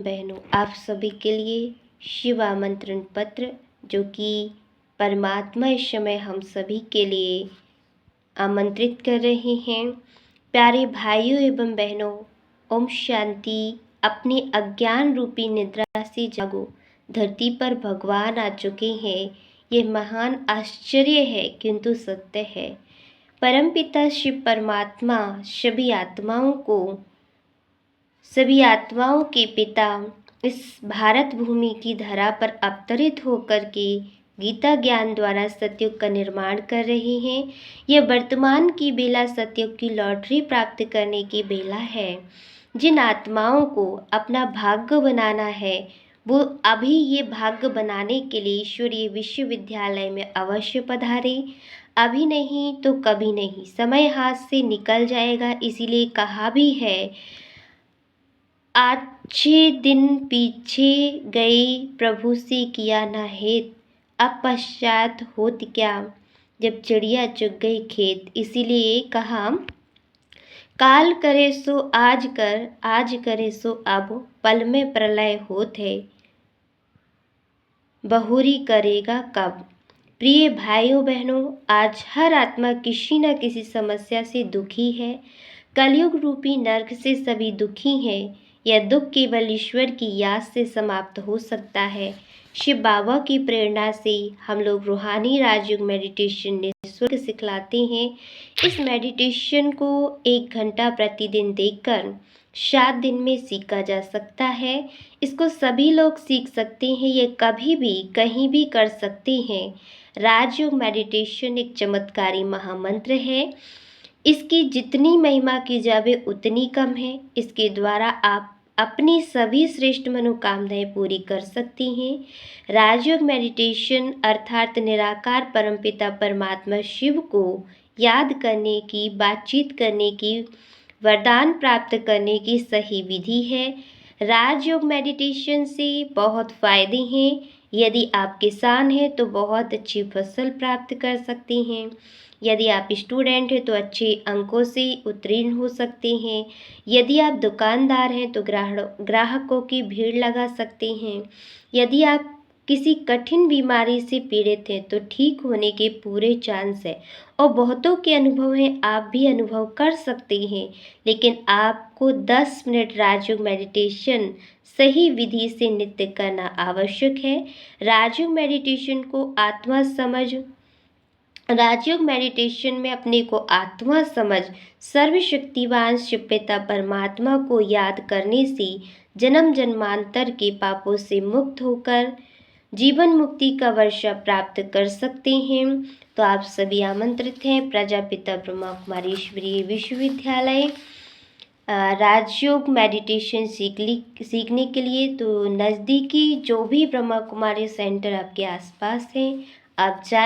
बहनों, आप सभी के लिए शिव आमंत्रण पत्र, जो कि परमात्मा इस समय हम सभी के लिए आमंत्रित कर रहे हैं। प्यारे भाइयों एवं बहनों, ओम शांति। अपनी अज्ञान रूपी निद्रा से जागो, धरती पर भगवान आ चुके हैं। ये महान आश्चर्य है किंतु सत्य है। परमपिता शिव परमात्मा सभी आत्माओं के पिता इस भारत भूमि की धरा पर अवतरित होकर के गीता ज्ञान द्वारा सतयुग का निर्माण कर रहे हैं। यह वर्तमान की बेला सतयुग की लॉटरी प्राप्त करने की बेला है। जिन आत्माओं को अपना भाग्य बनाना है, वो अभी ये भाग्य बनाने के लिए ईश्वरीय विश्वविद्यालय में अवश्य पधारे। अभी नहीं तो कभी नहीं, समय हाथ से निकल जाएगा। इसीलिए कहा भी है, अच्छे दिन पीछे गए प्रभु से किया न हेत, अब पश्चात होत क्या, जब चिड़िया चुग गई खेत। इसीलिए कहा, काल करे सो आज कर, आज करे सो अब, पल में प्रलय होत है, बहुरी करेगा कब। प्रिय भाइयों बहनों, आज हर आत्मा किसी न किसी समस्या से दुखी है। कलयुग रूपी नर्क से सभी दुखी हैं। यह दुख केवल ईश्वर की याद से समाप्त हो सकता है। शिव बाबा की प्रेरणा से हम लोग रूहानी राजयोग मेडिटेशन निःशुल्क सिखलाते हैं। इस मेडिटेशन को 1 घंटा प्रतिदिन देखकर 7 दिन में सीखा जा सकता है। इसको सभी लोग सीख सकते हैं। ये कभी भी कहीं भी कर सकते हैं। राजयोग मेडिटेशन एक चमत्कारी महामंत्र है। इसकी जितनी महिमा की जावे उतनी कम है। इसके द्वारा आप अपनी सभी श्रेष्ठ मनोकामनाएं पूरी कर सकती हैं। राजयोग मेडिटेशन अर्थात निराकार परमपिता परमात्मा शिव को याद करने की, बातचीत करने की, वरदान प्राप्त करने की सही विधि है। राजयोग मेडिटेशन से बहुत फायदे हैं। यदि आप किसान हैं तो बहुत अच्छी फसल प्राप्त कर सकते हैं। यदि आप स्टूडेंट हैं तो अच्छे अंकों से उत्तीर्ण हो सकते हैं। यदि आप दुकानदार हैं तो ग्राहकों की भीड़ लगा सकते हैं। यदि आप किसी कठिन बीमारी से पीड़ित हैं तो ठीक होने के पूरे चांस है। और बहुतों के अनुभव हैं, आप भी अनुभव कर सकते हैं। लेकिन आपको 10 मिनट राजयोग मेडिटेशन सही विधि से नित्य करना आवश्यक है। राजयोग मेडिटेशन में अपने को आत्मा समझ सर्वशक्तिवान शिव पिता परमात्मा को याद करने से जन्म जन्मांतर के पापों से मुक्त होकर जीवन मुक्ति का वर्षा प्राप्त कर सकते हैं। तो आप सभी आमंत्रित हैं प्रजापिता ब्रह्मा कुमारी ईश्वरीय विश्वविद्यालय राजयोग मेडिटेशन सीखने के लिए। तो नज़दीकी जो भी ब्रह्मा कुमारी सेंटर आपके आसपास हैं, आप जाए।